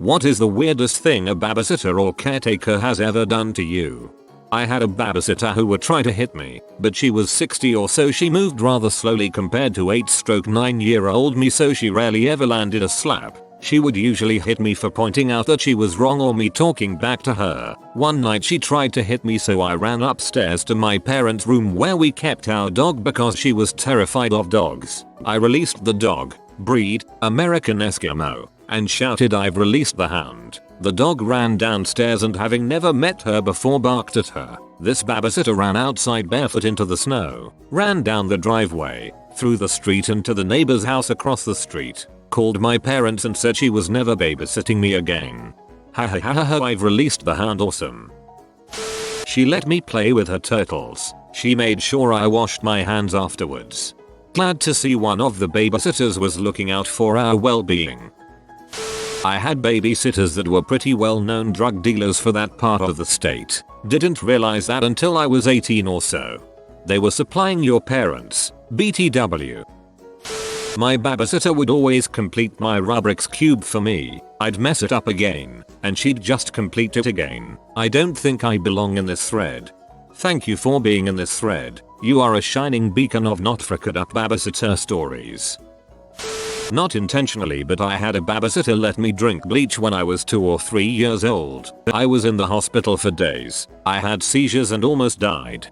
What is the weirdest thing a babysitter or caretaker has ever done to you? I had a babysitter who would try to hit me, but she was 60 or so. She moved rather slowly compared to 8-9-year-old me, so she rarely ever landed a slap. She would usually hit me for pointing out that she was wrong or me talking back to her. One night she tried to hit me, so I ran upstairs to my parents' room where we kept our dog because she was terrified of dogs. I released the dog, breed, American Eskimo, and shouted, "I've released the hound." The dog ran downstairs and, having never met her before, barked at her. This babysitter ran outside barefoot into the snow, ran down the driveway, through the street and to the neighbor's house across the street, called my parents and said she was never babysitting me again. Ha ha ha ha, I've released the hound, awesome. She let me play with her turtles. She made sure I washed my hands afterwards. Glad to see one of the babysitters was looking out for our well-being. I had babysitters that were pretty well-known drug dealers for that part of the state. Didn't realize that until I was 18 or so. They were supplying your parents, BTW. My babysitter would always complete my Rubik's Cube for me. I'd mess it up again, and she'd just complete it again. I don't think I belong in this thread. Thank you for being in this thread. You are a shining beacon of not frickered up babysitter stories. Not intentionally, but I had a babysitter let me drink bleach when I was 2 or 3 years old. I was in the hospital for days. I had seizures and almost died.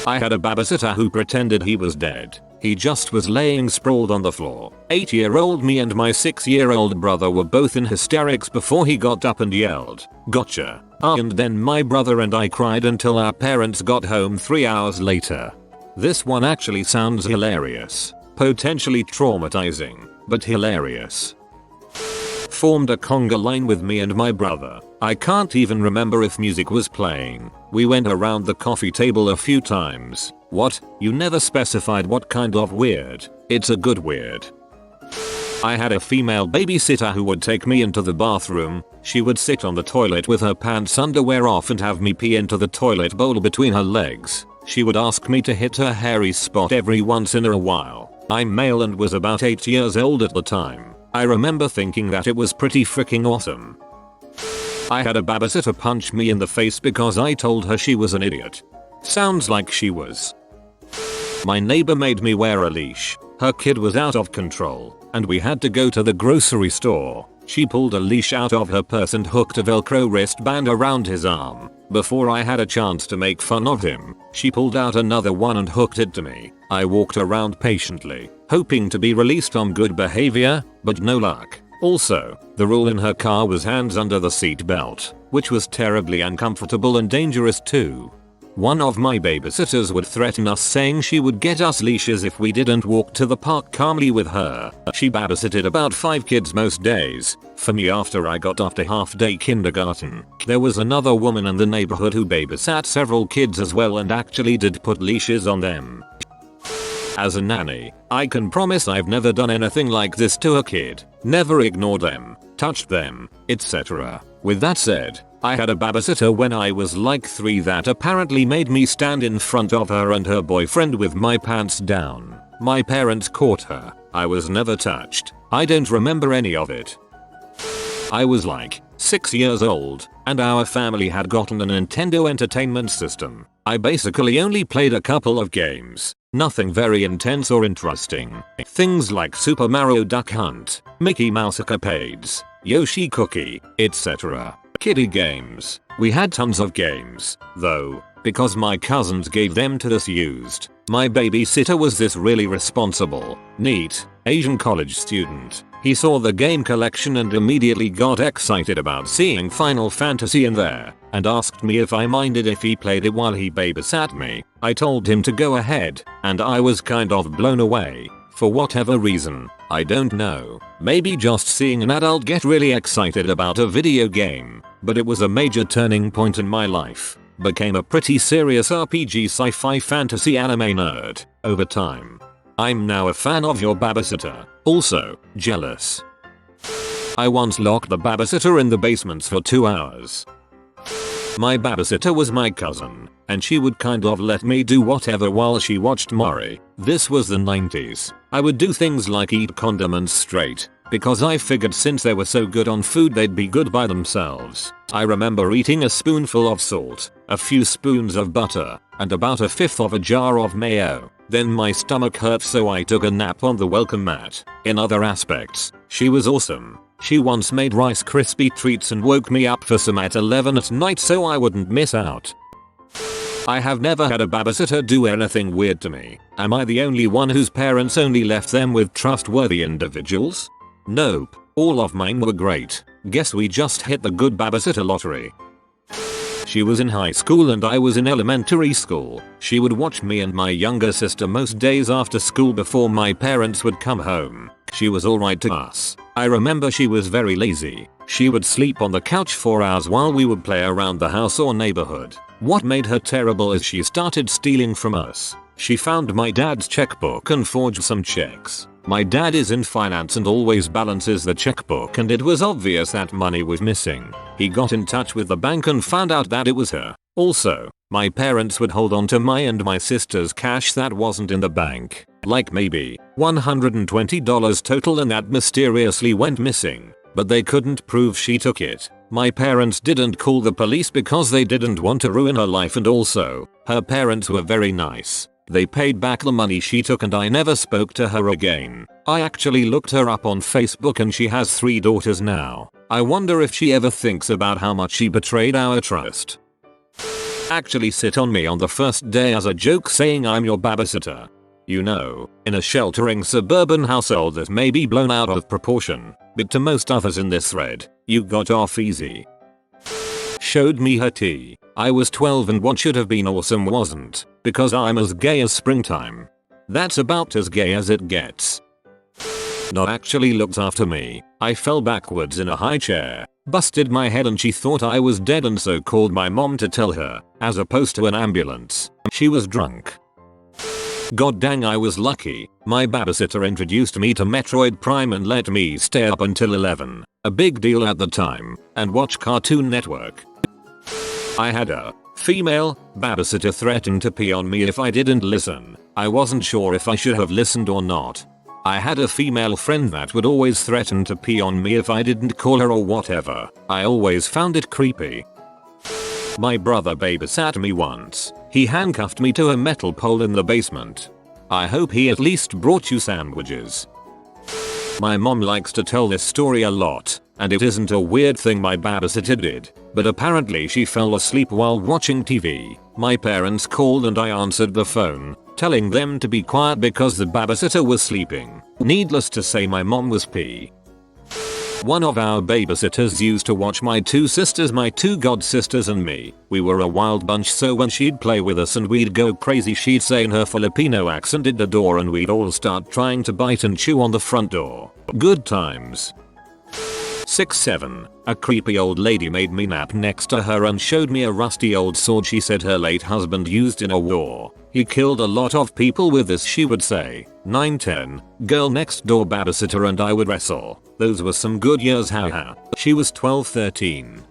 I had a babysitter who pretended he was dead. He just was laying sprawled on the floor. 8-year-old me and my 6-year-old brother were both in hysterics before he got up and yelled, "Gotcha." And then my brother and I cried until our parents got home 3 hours later. This one actually sounds hilarious. Potentially traumatizing, but hilarious. Formed a conga line with me and my brother. I can't even remember if music was playing. We went around the coffee table a few times. What? You never specified what kind of weird. It's a good weird. I had a female babysitter who would take me into the bathroom. She would sit on the toilet with her pants underwear off and have me pee into the toilet bowl between her legs. She would ask me to hit her hairy spot every once in a while. I'm male and was about 8 years old at the time. I remember thinking that it was pretty freaking awesome. I had a babysitter punch me in the face because I told her she was an idiot. Sounds like she was. My neighbor made me wear a leash. Her kid was out of control, and we had to go to the grocery store. She pulled a leash out of her purse and hooked a Velcro wristband around his arm. Before I had a chance to make fun of him, she pulled out another one and hooked it to me. I walked around patiently, hoping to be released on good behavior, but no luck. Also, the rule in her car was hands under the seat belt, which was terribly uncomfortable and dangerous too. One of my babysitters would threaten us, saying she would get us leashes if we didn't walk to the park calmly with her. She babysitted about 5 kids most days. For me, after I got off to half-day kindergarten, there was another woman in the neighborhood who babysat several kids as well and actually did put leashes on them. As a nanny, I can promise I've never done anything like this to a kid. Never ignored them, touched them, etc. With that said, I had a babysitter when I was like 3 that apparently made me stand in front of her and her boyfriend with my pants down. My parents caught her. I was never touched. I don't remember any of it. I was like 6 years old, and our family had gotten a Nintendo Entertainment System. I basically only played a couple of games. Nothing very intense or interesting. Things like Super Mario Duck Hunt, Mickey Mouse Escapades, Yoshi Cookie, etc. Kiddie games. We had tons of games, though, because my cousins gave them to us used. My babysitter was this really responsible, neat, Asian college student. He saw the game collection and immediately got excited about seeing Final Fantasy in there, and asked me if I minded if he played it while he babysat me. I told him to go ahead, and I was kind of blown away. For whatever reason, I don't know. Maybe just seeing an adult get really excited about a video game, but it was a major turning point in my life. Became a pretty serious RPG sci-fi fantasy anime nerd over time. I'm now a fan of your babysitter. Also, jealous. I once locked the babysitter in the basements for 2 hours. My babysitter was my cousin, and she would kind of let me do whatever while she watched Maury. This was the 90s. I would do things like eat condiments straight, because I figured since they were so good on food they'd be good by themselves. I remember eating a spoonful of salt, a few spoons of butter, and about a fifth of a jar of mayo. Then my stomach hurt, so I took a nap on the welcome mat. In other aspects, she was awesome. She once made Rice Krispie treats and woke me up for some at 11 at night so I wouldn't miss out. I have never had a babysitter do anything weird to me. Am I the only one whose parents only left them with trustworthy individuals? Nope, all of mine were great. Guess we just hit the good babysitter lottery. She was in high school and I was in elementary school. She would watch me and my younger sister most days after school before my parents would come home. She was alright to us. I remember she was very lazy. She would sleep on the couch for hours while we would play around the house or neighborhood. What made her terrible is she started stealing from us. She found my dad's checkbook and forged some checks. My dad is in finance and always balances the checkbook, and it was obvious that money was missing. He got in touch with the bank and found out that it was her. Also, my parents would hold on to my and my sister's cash that wasn't in the bank. Like maybe $120 total, and that mysteriously went missing. But they couldn't prove she took it. My parents didn't call the police because they didn't want to ruin her life, and also, her parents were very nice. They paid back the money she took and I never spoke to her again. I actually looked her up on Facebook and she has 3 daughters now. I wonder if she ever thinks about how much she betrayed our trust. Actually sit on me on the first day as a joke saying I'm your babysitter. You know, in a sheltering suburban household that may be blown out of proportion, but to most others in this thread, you got off easy. Showed me her tea. I was 12 and what should have been awesome wasn't, because I'm as gay as springtime. That's about as gay as it gets. No, actually looked after me. I fell backwards in a high chair, busted my head, and she thought I was dead and so called my mom to tell her, as opposed to an ambulance. She was drunk. God dang, I was lucky. My babysitter introduced me to Metroid Prime and let me stay up until 11. A big deal at the time, and watch Cartoon Network. I had a female babysitter threaten to pee on me if I didn't listen. I wasn't sure if I should have listened or not. I had a female friend that would always threaten to pee on me if I didn't call her or whatever. I always found it creepy. My brother babysat me once. He handcuffed me to a metal pole in the basement. I hope he at least brought you sandwiches. My mom likes to tell this story a lot, and it isn't a weird thing my babysitter did, but apparently she fell asleep while watching TV. My parents called and I answered the phone, telling them to be quiet because the babysitter was sleeping. Needless to say, my mom was pee. One of our babysitters used to watch my 2 sisters, my 2 god sisters, and me. We were a wild bunch, so when she'd play with us and we'd go crazy, she'd say in her Filipino accent at the door and we'd all start trying to bite and chew on the front door. Good times. 6-7. A creepy old lady made me nap next to her and showed me a rusty old sword she said her late husband used in a war. He killed a lot of people with this, she would say. 9-10. Girl next door babysitter and I would wrestle. Those were some good years, haha. She was 12-13.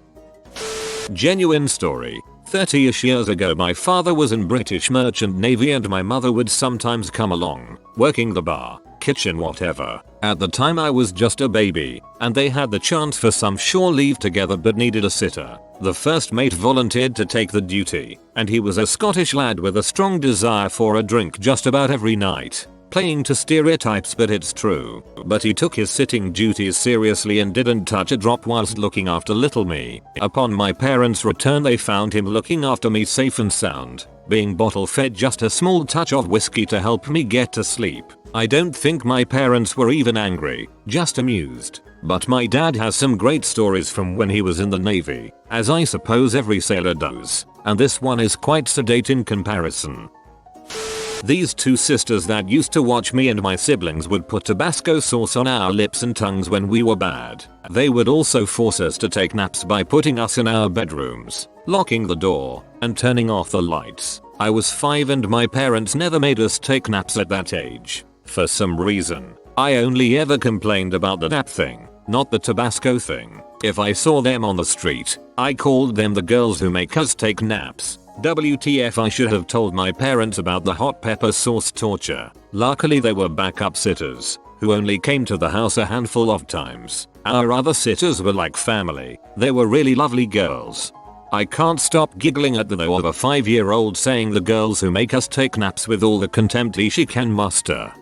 Genuine story. 30ish years ago my father was in British Merchant Navy and my mother would sometimes come along, working the bar, kitchen, whatever. At the time I was just a baby, and they had the chance for some shore leave together but needed a sitter. The first mate volunteered to take the duty, and he was a Scottish lad with a strong desire for a drink just about every night. Playing to stereotypes, but it's true. But he took his sitting duties seriously and didn't touch a drop whilst looking after little me. Upon my parents' return they found him looking after me safe and sound, being bottle fed just a small touch of whiskey to help me get to sleep. I don't think my parents were even angry, just amused. But my dad has some great stories from when he was in the Navy, as I suppose every sailor does, and this one is quite sedate in comparison. These 2 sisters that used to watch me and my siblings would put Tabasco sauce on our lips and tongues when we were bad. They would also force us to take naps by putting us in our bedrooms, locking the door, and turning off the lights. I was 5 and my parents never made us take naps at that age. For some reason, I only ever complained about the nap thing, not the Tabasco thing. If I saw them on the street, I called them the girls who make us take naps. WTF, I should have told my parents about the hot pepper sauce torture. Luckily they were backup sitters, who only came to the house a handful of times. Our other sitters were like family. They were really lovely girls. I can't stop giggling at the though of a 5-year-old saying the girls who make us take naps with all the contempt she can muster.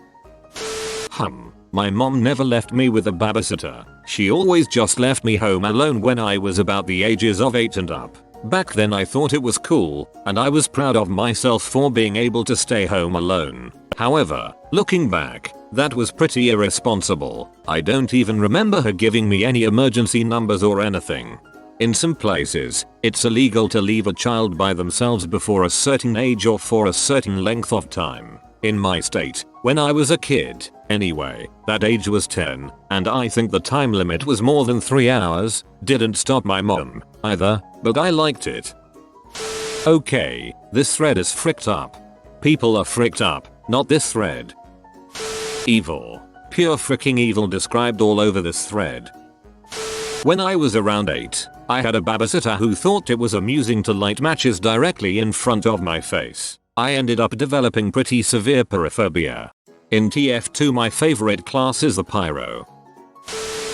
My mom never left me with a babysitter. She always just left me home alone when I was about the ages of 8 and up. Back then I thought it was cool, and I was proud of myself for being able to stay home alone. However, looking back, that was pretty irresponsible. I don't even remember her giving me any emergency numbers or anything. In some places, it's illegal to leave a child by themselves before a certain age or for a certain length of time. In my state, when I was a kid, anyway, that age was 10, and I think the time limit was more than 3 hours. Didn't stop my mom, either, but I liked it. Okay, this thread is fricked up. People are fricked up, not this thread. Evil. Pure freaking evil described all over this thread. When I was around 8, I had a babysitter who thought it was amusing to light matches directly in front of my face. I ended up developing pretty severe pyrophobia. In TF2 my favorite class is the pyro.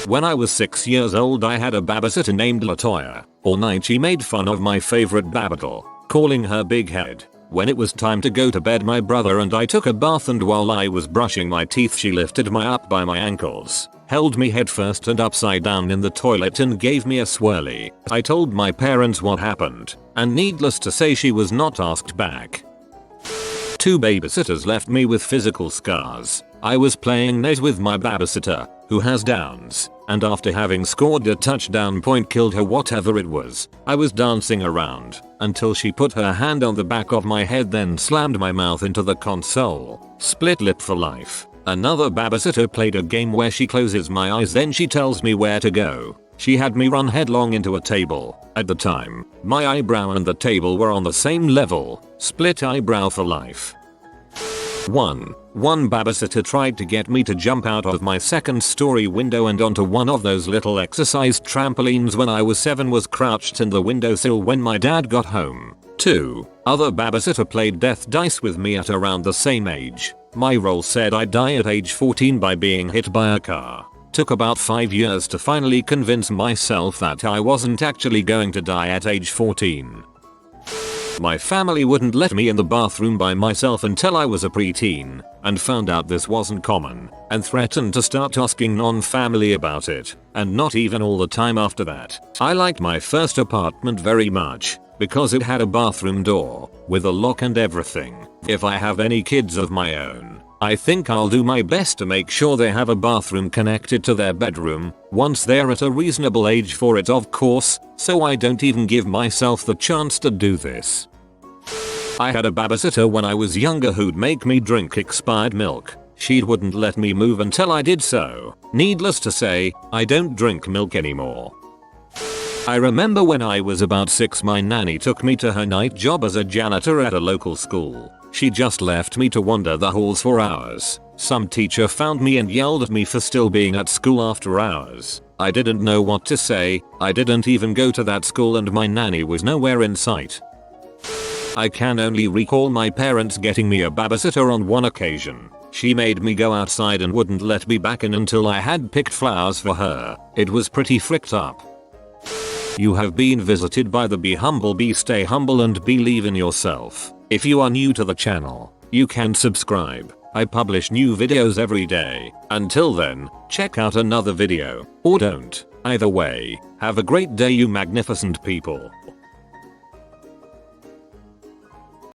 When I was 6 years old I had a babysitter named Latoya. All night she made fun of my favorite babital, calling her big head. When it was time to go to bed my brother and I took a bath, and while I was brushing my teeth she lifted me up by my ankles, held me head first and upside down in the toilet and gave me a swirly. I told my parents what happened, and needless to say she was not asked back. 2 babysitters left me with physical scars. I was playing net with my babysitter, who has Downs, and after having scored a touchdown point killed her whatever it was, I was dancing around until she put her hand on the back of my head, then slammed my mouth into the console. Split lip for life. Another babysitter played a game where she closes my eyes then she tells me where to go. She had me run headlong into a table. At the time, my eyebrow and the table were on the same level. Split eyebrow for life. One babysitter tried to get me to jump out of my 2nd story window and onto one of those little exercise trampolines when I was 7, was crouched in the windowsill when my dad got home. 2 other babysitter played death dice with me at around the same age. My roll said I'd die at age 14 by being hit by a car. Took about 5 years to finally convince myself that I wasn't actually going to die at age 14. My family wouldn't let me in the bathroom by myself until I was a preteen, and found out this wasn't common, and threatened to start asking non-family about it, and not even all the time after that. I liked my first apartment very much, because it had a bathroom door, with a lock and everything. If I have any kids of my own, I think I'll do my best to make sure they have a bathroom connected to their bedroom, once they're at a reasonable age for it of course, so I don't even give myself the chance to do this. I had a babysitter when I was younger who'd make me drink expired milk. She wouldn't let me move until I did so. Needless to say, I don't drink milk anymore. I remember when I was about 6 my nanny took me to her night job as a janitor at a local school. She just left me to wander the halls for hours. Some teacher found me and yelled at me for still being at school after hours. I didn't know what to say. I didn't even go to that school and my nanny was nowhere in sight. I can only recall my parents getting me a babysitter on one occasion. She made me go outside and wouldn't let me back in until I had picked flowers for her. It was pretty fricked up. You have been visited by the Be Humble Be Stay Humble and Believe in Yourself. If you are new to the channel, you can subscribe. I publish new videos every day. Until then, check out another video, or don't. Either way, have a great day you magnificent people.